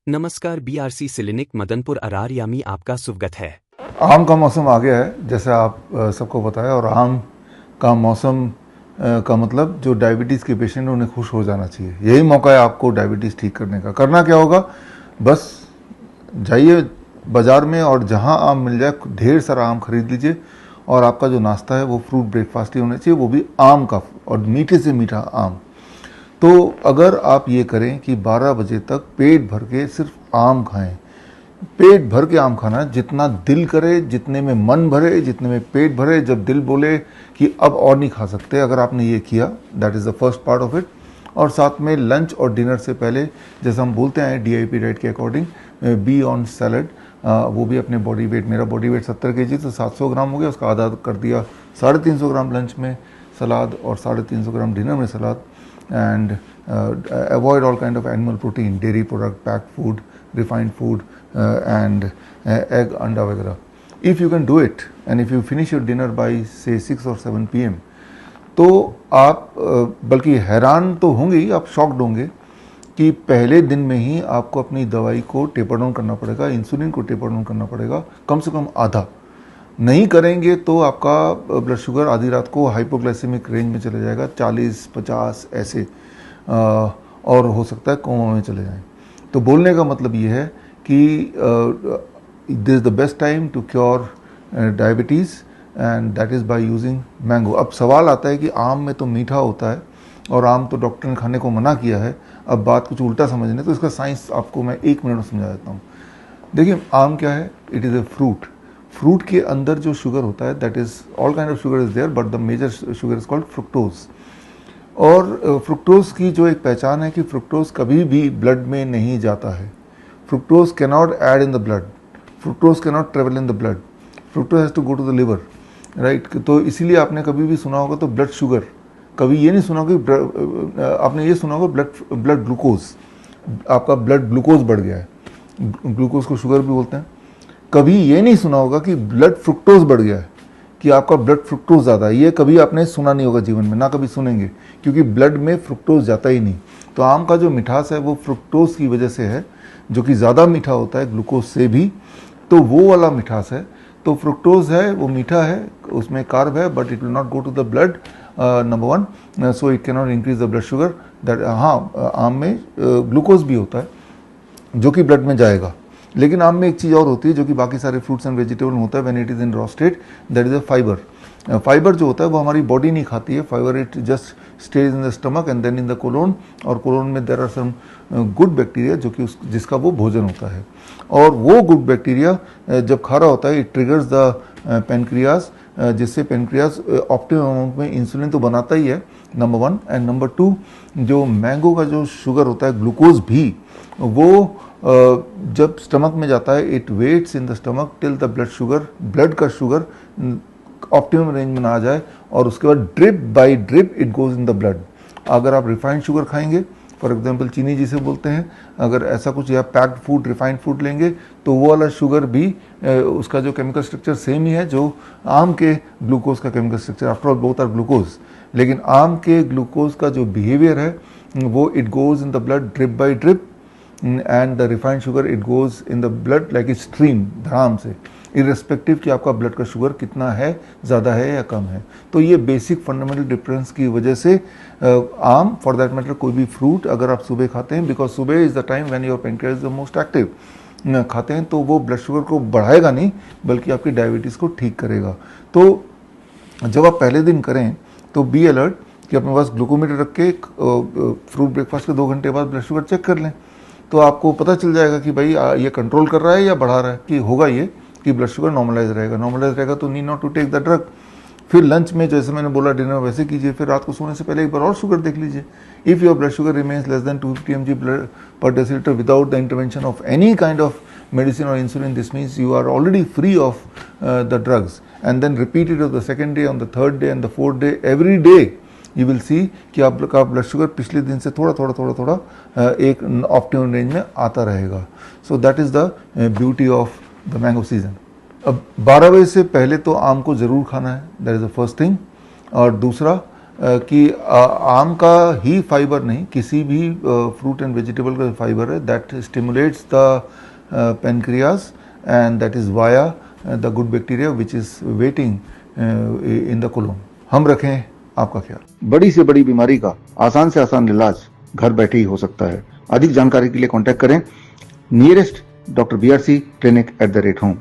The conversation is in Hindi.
नमस्कार बीआरसी सिलिनिक मदनपुर अरार यामी आपका स्वागत है। आम का मौसम आ गया है जैसे आप सबको पता है, और आम का मौसम का मतलब जो डायबिटीज़ के पेशेंट हैं उन्हें खुश हो जाना चाहिए। यही मौका है आपको डायबिटीज़ ठीक करने का। करना क्या होगा, बस जाइए बाज़ार में और जहां आम मिल जाए ढेर सारा आम खरीद लीजिए, और आपका जो नाश्ता है वो फ्रूट ब्रेकफास्ट ही होना चाहिए, वो भी आम का, और मीठे से मीठा आम। तो अगर आप ये करें कि 12 बजे तक पेट भर के सिर्फ आम खाएं, पेट भर के आम खाना है, जितना दिल करे, जितने में मन भरे, जितने में पेट भरे, जब दिल बोले कि अब और नहीं खा सकते, अगर आपने ये किया, that is the first part of it. और साथ में लंच और डिनर से पहले, जैसे हम बोलते हैं DIP डाइट के अकॉर्डिंग, बी ऑन सैलड, वो भी अपने बॉडी वेट, मेरा बॉडी वेट 70 kg, तो 700 ग्राम हो गया, उसका आधा कर दिया 350 ग्राम लंच में सलाद और 350 ग्राम डिनर में सलाद। and avoid all kind of animal protein, dairy product, packed food, refined food, and egg, anda वगैरह. If you can do it and if you finish your dinner by say 6 or 7 PM, तो आप बल्कि हैरान तो होंगे ही, आप शॉक्ड होंगे कि पहले दिन में ही आपको अपनी दवाई को टेपर डाउन करना पड़ेगा, इंसुलिन को टेपर डाउन करना पड़ेगा, कम से कम आधा। नहीं करेंगे तो आपका ब्लड शुगर आधी रात को हाइपोग्लाइसेमिक रेंज में चले जाएगा, 40-50 ऐसे, और हो सकता है कोमा में चले जाएं। तो बोलने का मतलब ये है कि this is the best time to cure diabetes, and that is by using mango. अब सवाल आता है कि आम में तो मीठा होता है और आम तो डॉक्टर ने खाने को मना किया है, अब बात कुछ उल्टा समझने, तो इसका साइंस आपको मैं 1 मिनट में समझा देता हूँ। देखिए, आम क्या है, it is a fruit. Fruit के अंदर जो शुगर होता है, that is all kind of sugar is there, but the major sugar is called fructose. और फ्रुक्टोज की जो एक पहचान है कि फ्रुक्टोज कभी भी ब्लड में नहीं जाता है। Fructose can not add in the blood, fructose can not travel in the blood, fructose has to go to the liver, right. तो इसीलिए आपने कभी भी सुना होगा तो ब्लड शुगर, कभी ये नहीं सुना कि आपने ये सुना होगा ब्लड ग्लूकोज, आपका ब्लड ग्लूकोज बढ़ गया है, ग्लूकोज को शुगर भी बोलते हैं। कभी ये नहीं सुना होगा कि ब्लड फ्रुक्टोज बढ़ गया है, कि आपका ब्लड फ्रुक्टोज ज़्यादा है, ये कभी आपने सुना नहीं होगा जीवन में, ना कभी सुनेंगे, क्योंकि ब्लड में फ्रुक्टोज जाता ही नहीं। तो आम का जो मिठास है वो फ्रुक्टोज की वजह से है, जो कि ज़्यादा मीठा होता है ग्लूकोज से भी, तो वो वाला मिठास है। तो फ्रुक्टोज है वो मीठा है, उसमें कार्ब है, but it will not go to the blood, number 1, so it can not increase the blood sugar. That, हाँ, आम में ग्लूकोज भी होता है जो कि ब्लड में जाएगा, लेकिन आम में एक चीज़ और होती है जो कि बाकी सारे फ्रूट्स एंड वेजिटेबल में होता है, when it is in raw state, that is a fibre. Fibre जो होता है वो हमारी बॉडी नहीं खाती है, fibre it just stays in the stomach and then in the colon, और कोलोन में there are some good bacteria जो कि जिसका वो भोजन होता है। और वो गुड बैक्टीरिया जब खा रहा होता है, इट ट्रिगर्स द पेनक्रियाज, जिससे पेनक्रियाज ऑप्टिमम अमाउंट में इंसुलिन तो बनाता ही है, नंबर 1, एंड नंबर 2, जो मैंगो का जो शुगर होता है, ग्लूकोज भी, वो जब स्टमक में जाता है, it waits in the stomach till the blood का शुगर ऑप्टिमम रेंज में ना आ जाए, और उसके बाद drip by drip it goes in the blood. अगर आप रिफाइंड शुगर खाएंगे, फॉर एग्जांपल चीनी जिसे बोलते हैं, अगर ऐसा कुछ, या पैक्ड फूड, रिफाइंड फूड लेंगे, तो वो वाला शुगर भी उसका जो केमिकल स्ट्रक्चर सेम ही है जो आम के ग्लूकोज का chemical structure, after all both are glucose. लेकिन आम के ग्लूकोज का जो बिहेवियर है वो it goes in the blood drip by drip, and the refined sugar it goes in the blood like a stream, धड़ाम से, इररेस्पेक्टिव कि आपका ब्लड का शुगर कितना है, ज़्यादा है या कम है। तो ये बेसिक फंडामेंटल डिफरेंस की वजह से आम, फॉर दैट मैटर कोई भी फ्रूट अगर आप सुबह खाते हैं, बिकॉज सुबह is the time when your pancreas is the most active, खाते हैं तो वो ब्लड शुगर को बढ़ाएगा नहीं, बल्कि आपकी डायबिटीज़ को ठीक करेगा। तो जब आप पहले दिन करें तो बी अलर्ट कि अपने पास ग्लूकोमीटर रख के फ्रूट ब्रेकफास्ट के 2 घंटे बाद ब्लड शुगर चेक कर लें, तो आपको पता चल जाएगा कि भाई ये कंट्रोल कर रहा है या बढ़ा रहा है, कि होगा ये कि ब्लड शुगर नॉर्मलाइज रहेगा तो need not to take the drug. फिर लंच में जैसे मैंने बोला डिनर वैसे कीजिए, फिर रात को सोने से पहले एक बार और शुगर देख लीजिए। If your blood sugar remains less than 250 mg per deciliter without the intervention of any kind of medicine और insulin, this means you are already free of the drugs, and then repeat it on the second day, on the third day and the fourth day, every day you will see कि आपका ब्लड शुगर पिछले दिन से थोड़ा थोड़ा एक ऑप्टिमम रेंज में आता रहेगा। So that is the beauty of the mango season. अब 12 बजे से पहले तो आम को ज़रूर खाना है, that is the first thing. और दूसरा, कि आम का ही फाइबर नहीं, किसी भी फ्रूट एंड वेजिटेबल का फाइबर है that stimulates the pancreas and that is via the good bacteria which is waiting in the colon. हम रखें आपका ख्याल। बड़ी से बड़ी बीमारी का आसान से आसान इलाज घर बैठे ही हो सकता है। अधिक जानकारी के लिए कांटेक्ट करें nearest doctor BRC clinic @home।